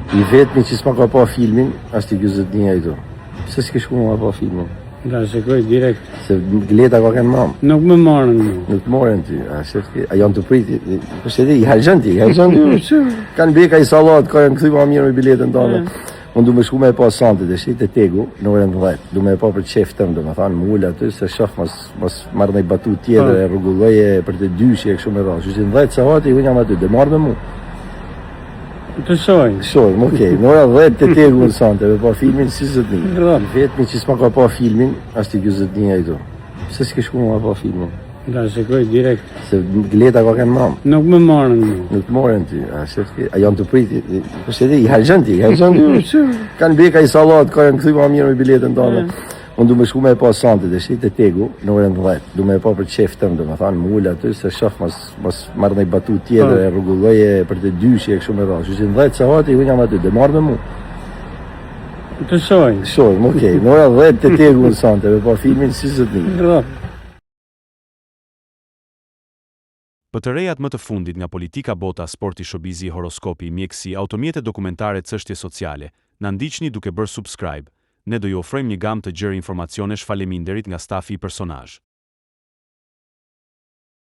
I vetmi që s'ma ka pa filmin, është i 20 këtu. Pse s'ke shku ma pa filmin? Da, shikoj direkt. Se Gleta ka kanë mamë. Nuk më marrën mu. Nuk të morën ty, a janë të priti. Përse di, i hargjën ti. Kanë beka i salat, ka janë këthy ma mirë me biletën tonë. Unë du me shku me e pa santit, e shite tegu, në orën 10. Du me e pa për qef tëmë, do me thanë, më ullë aty, se shoh mas marrë në i batu tjetër, e rrugulloje për të dyshi e kështu me rrasë. Shushin 10 sa hati, unë jam aty, dhe marrë me mu. Të shojnë. Shojnë, okej. Në orën 10 të tegu në sante, me pa filmin, 21. Vetëmi që s'ma ka pa filmin, është i 21 këtu. Pse s'ke shku ma pa filmin? Da, shikoj direkt. Se Gleta ka kanë mamë. Nuk më marrën mu. Nuk të morën ty, a janë të priti. Përse di, i hargjën ti. Kanë beka i salat, ka janë këthy ma mirë me biletën tonë. Unë du me shku me e pa santit, e shite tegu, në orën 10. Du me e pa për qef tëmë, do me thanë, më ullë aty, se shoh mas marrë në i batu tjetër, e rrugulloje për të dyshi e kështu me rrasë. Shushin 10 sa hati, unë jam aty, dhe marrë me mu. Të shojnë. Shojnë, okej. Në orën 10 të tegu në sante, me pa filmin 21. Për të rejat më të fundit nga politika, bota, sporti, showbizi, horoskopi, mjekësi, automjete dokumentare, çështje sociale, na ndiqni duke bërë subscribe. Ne do ju ofrojmë një gamë të gjerë informacionesh faleminderit nga stafi i personazh.